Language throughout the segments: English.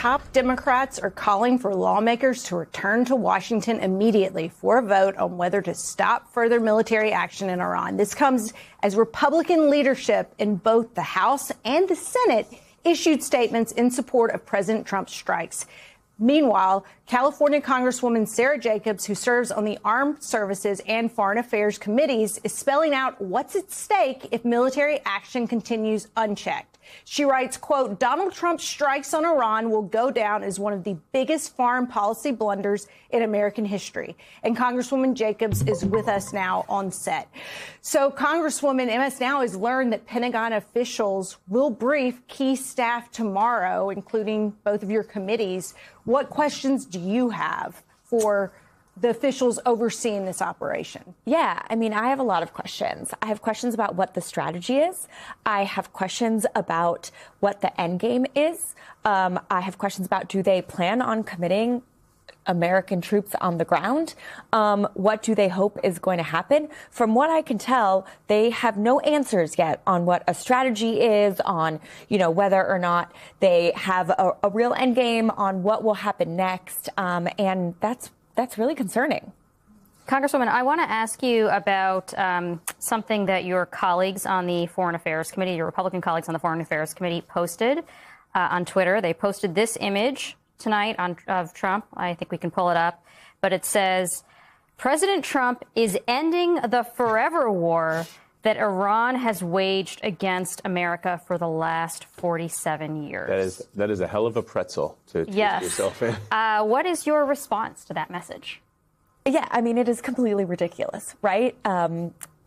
top Democrats are calling for lawmakers to return to Washington immediately for a vote on whether to stop further military action in Iran. This comes as Republican leadership in both the House and the Senate issued statements in support of President Trump's strikes. Meanwhile, California Congresswoman Sarah Jacobs, who serves on the Armed Services and Foreign Affairs committees, is spelling out what's at stake if military action continues unchecked. She writes, quote, Donald Trump's strikes on Iran will go down as one of the biggest foreign policy blunders in American history. And Congresswoman Jacobs is with us now on set. So, Congresswoman, MS Now has learned that Pentagon officials will brief key staff tomorrow, including both of your committees. What questions do you have for the officials overseeing this operation? Yeah, I mean, I have a lot of questions. I have questions about what the strategy is. I have questions about what the end game is. I have questions about, do they plan on committing American troops on the ground? What do they hope is going to happen? From what I can tell, they have no answers yet on what a strategy is, on, you know, whether or not they have a real end game on what will happen next. And that's really concerning. Congresswoman, I want to ask you about something that your colleagues on the Foreign Affairs Committee, your Republican colleagues on the Foreign Affairs Committee posted on Twitter. They posted this image tonight of Trump. I think we can pull it up. But it says, President Trump is ending the forever war that Iran has waged against America for the last 47 years. That is a hell of a pretzel to twist yourself in. What is your response to that message? Yeah, I mean, it is completely ridiculous, right?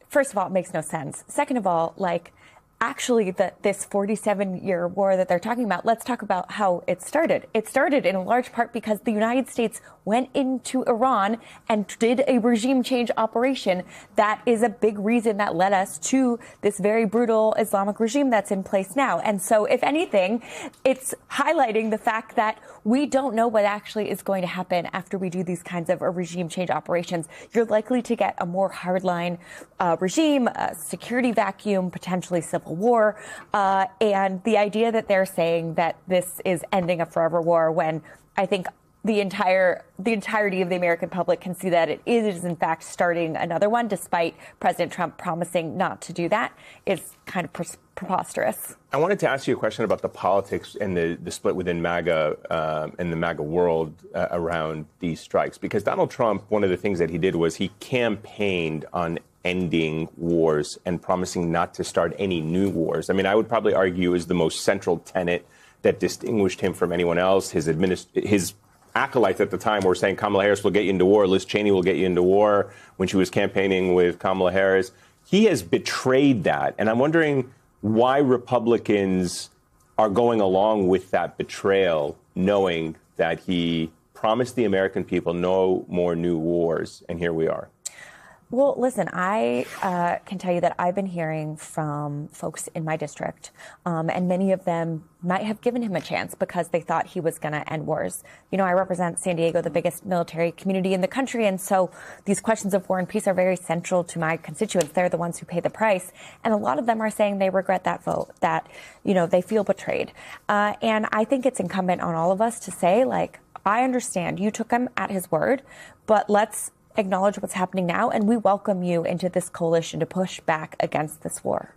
First of all, it makes no sense. Second of all, like, actually, this 47-year war that they're talking about, let's talk about how it started. It started in large part because the United States went into Iran and did a regime change operation. That is a big reason that led us to this very brutal Islamic regime that's in place now. And so, if anything, it's highlighting the fact that we don't know what actually is going to happen after we do these kinds of regime change operations. You're likely to get a more hardline regime, a security vacuum, potentially civil war. And the idea that they're saying that this is ending a forever war, when I think the entirety of the American public can see that it is in fact starting another one, despite President Trump promising not to do that, is kind of preposterous. I wanted to ask you a question about the politics and the split within MAGA and the MAGA world around these strikes, because Donald Trump, one of the things that he did was he campaigned on ending wars and promising not to start any new wars. I mean, I would probably argue is the most central tenet that distinguished him from anyone else. His acolytes at the time were saying Kamala Harris will get you into war, Liz Cheney will get you into war when she was campaigning with Kamala Harris. He has betrayed that. And I'm wondering why Republicans are going along with that betrayal, knowing that he promised the American people no more new wars. And here we are. Well, listen, I can tell you that I've been hearing from folks in my district, and many of them might have given him a chance because they thought he was going to end wars. You know, I represent San Diego, the biggest military community in the country, and so these questions of war and peace are very central to my constituents. They're the ones who pay the price, and a lot of them are saying they regret that vote, that, you know, they feel betrayed. And I think it's incumbent on all of us to say, like, I understand you took him at his word, but let's acknowledge what's happening now, and we welcome you into this coalition to push back against this war.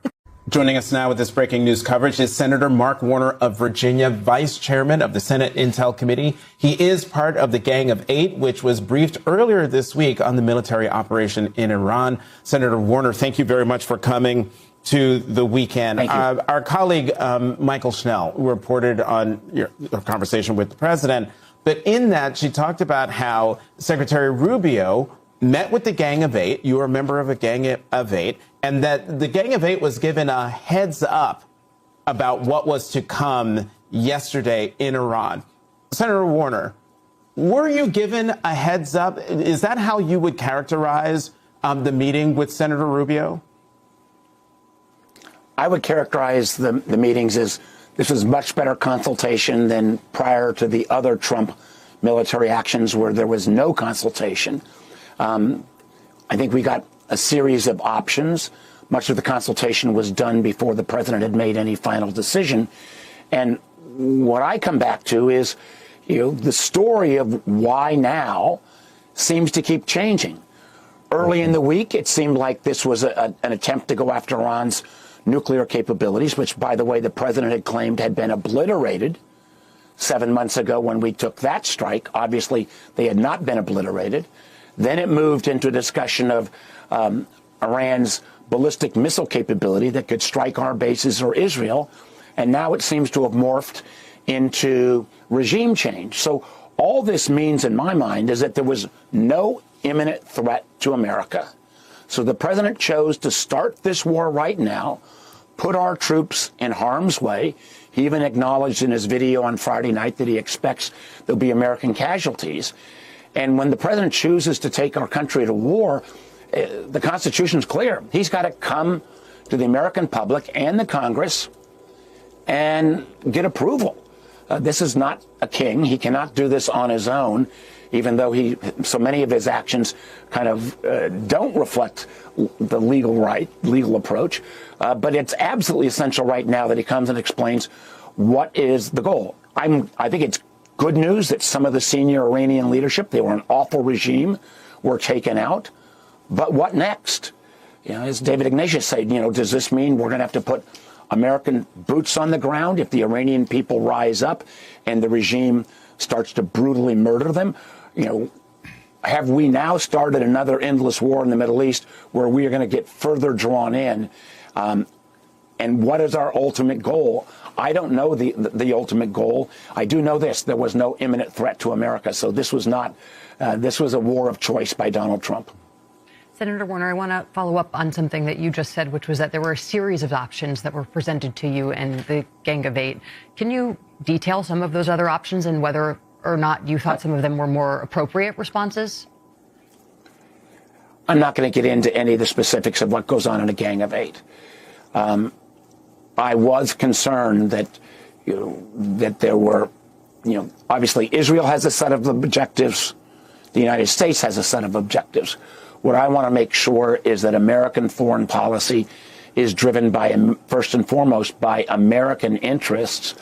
Joining us now with this breaking news coverage is Senator Mark Warner of Virginia, Vice Chairman of the Senate Intel Committee. He is part of the Gang of Eight, which was briefed earlier this week on the military operation in Iran. Senator Warner, thank you very much for coming to the weekend. Our colleague, Michael Schnell, reported on your conversation with the president. But in that, she talked about how Secretary Rubio met with the Gang of Eight. You were a member of a Gang of Eight, and that the Gang of Eight was given a heads up about what was to come yesterday in Iran. Senator Warner, were you given a heads up? Is that how you would characterize the meeting with Senator Rubio? I would characterize the meetings as this was much better consultation than prior to the other Trump military actions where there was no consultation. I think we got a series of options. Much of the consultation was done before the president had made any final decision. And what I come back to is, the story of why now seems to keep changing. Early in the week, it seemed like this was an attempt to go after Iran's nuclear capabilities, which, by the way, the president had claimed had been obliterated 7 months ago when we took that strike. Obviously, they had not been obliterated. Then it moved into a discussion of Iran's ballistic missile capability that could strike our bases or Israel. And now it seems to have morphed into regime change. So all this means, in my mind, is that there was no imminent threat to America. So the president chose to start this war right now, put our troops in harm's way. He even acknowledged in his video on Friday night that he expects there'll be American casualties. And when the president chooses to take our country to war, the Constitution's clear. He's got to come to the American public and the Congress and get approval. This is not a king. He cannot do this on his own, even though so many of his actions kind of don't reflect the legal approach. But it's absolutely essential right now that he comes and explains what is the goal. I think it's good news that some of the senior Iranian leadership, they were an awful regime, were taken out. But what next? As David Ignatius said, does this mean we're going to have to put American boots on the ground if the Iranian people rise up and the regime starts to brutally murder them? Have we now started another endless war in the Middle East where we are going to get further drawn in? And what is our ultimate goal? I don't know the ultimate goal. I do know this: there was no imminent threat to America. So this was not. This was a war of choice by Donald Trump. Senator Warner, I want to follow up on something that you just said, which was that there were a series of options that were presented to you and the Gang of Eight. Can you detail some of those other options and whether or not you thought some of them were more appropriate responses? I'm not going to get into any of the specifics of what goes on in a Gang of Eight. I was concerned that, that there were, obviously Israel has a set of objectives. The United States has a set of objectives. What I want to make sure is that American foreign policy is driven by, first and foremost, by American interests,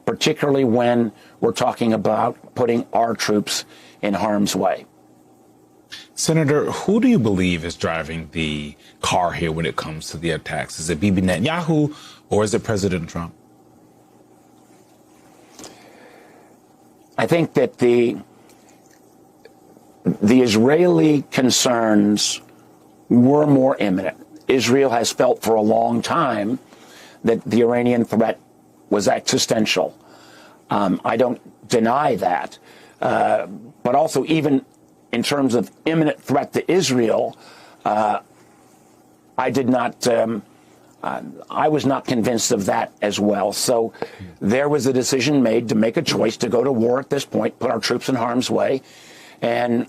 particularly when we're talking about putting our troops in harm's way. Senator, who do you believe is driving the car here when it comes to the attacks? Is it Bibi Netanyahu or is it President Trump? I think that the Israeli concerns were more imminent. Israel has felt for a long time that the Iranian threat was existential. I don't deny that. But also, even in terms of imminent threat to Israel, I was not convinced of that as well. So there was a decision made to make a choice to go to war at this point, put our troops in harm's way. And,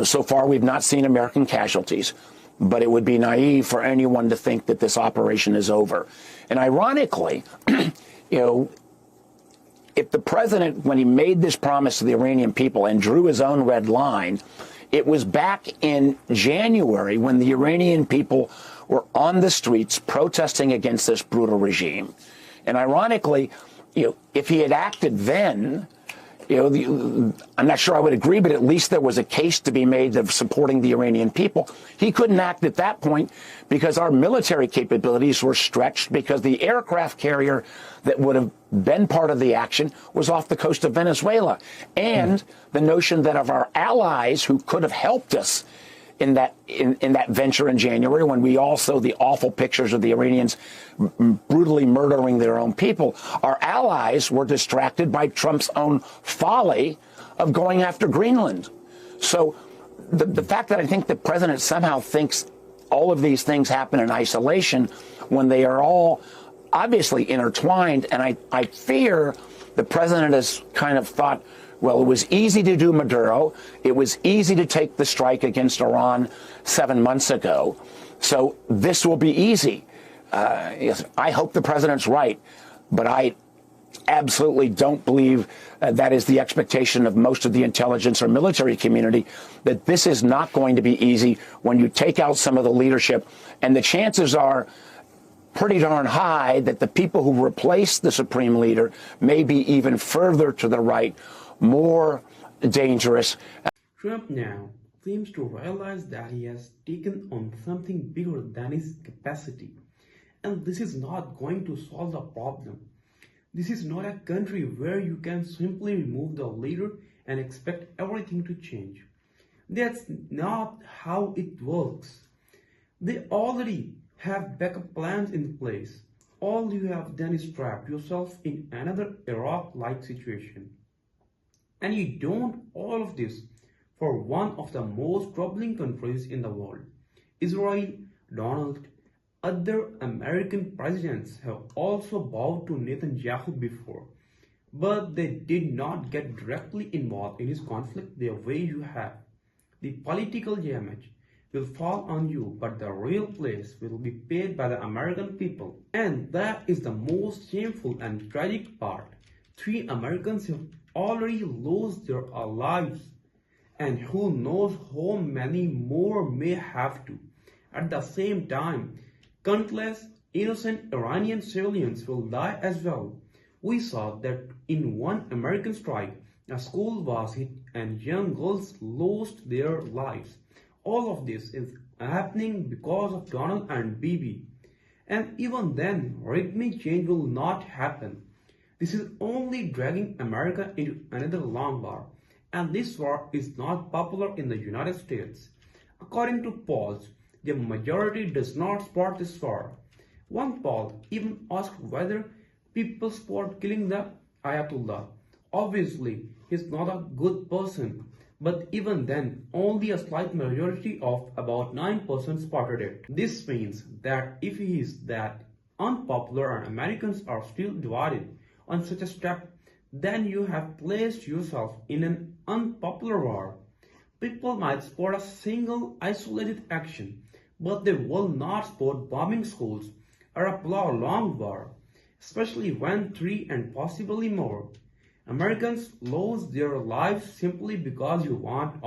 so far we've not seen American casualties, but it would be naive for anyone to think that this operation is over. And ironically, if the president, when he made this promise to the Iranian people and drew his own red line, it was back in January when the Iranian people were on the streets protesting against this brutal regime. And ironically, if he had acted then, I'm not sure I would agree, but at least there was a case to be made of supporting the Iranian people. He couldn't act at that point because our military capabilities were stretched, because the aircraft carrier that would have been part of the action was off the coast of Venezuela. And the notion that of our allies who could have helped us in that venture in January, when we all saw the awful pictures of the Iranians brutally murdering their own people, our allies were distracted by Trump's own folly of going after Greenland. So the fact that I think the president somehow thinks all of these things happen in isolation when they are all obviously intertwined, and I fear the president has kind of thought, well, it was easy to do Maduro. It was easy to take the strike against Iran 7 months ago. So this will be easy. I hope the president's right, but I absolutely don't believe that is the expectation of most of the intelligence or military community, that this is not going to be easy when you take out some of the leadership. And the chances are pretty darn high that the people who replace the supreme leader may be even further to the right, more dangerous. Trump now seems to realize that he has taken on something bigger than his capacity. And this is not going to solve the problem. This is not a country where you can simply remove the leader and expect everything to change. That's not how it works. They already have backup plans in place. All you have done is trap yourself in another Iraq-like situation. And you don't all of this for one of the most troubling countries in the world. Israel, Donald, other American presidents have also bowed to Netanyahu before, but they did not get directly involved in his conflict the way you have. The political damage will fall on you, but the real price will be paid by the American people. And that is the most shameful and tragic part. 3 Americans have already lost their lives, and who knows how many more may have to. At the same time, countless innocent Iranian civilians will die as well. We saw that in one American strike, a school was hit and young girls lost their lives. All of this is happening because of Donald and Bibi. And even then, regime change will not happen. This is only dragging America into another long war. And this war is not popular in the United States. According to polls, the majority does not support this war. One poll even asked whether people support killing the Ayatollah. Obviously, he's not a good person, but even then, only a slight majority of about 9% supported it. This means that if he is that unpopular and Americans are still divided on such a step, then you have placed yourself in an unpopular war. People might support a single isolated action, but they will not support bombing schools or a long war, especially when 3 and possibly more Americans lose their lives simply because you want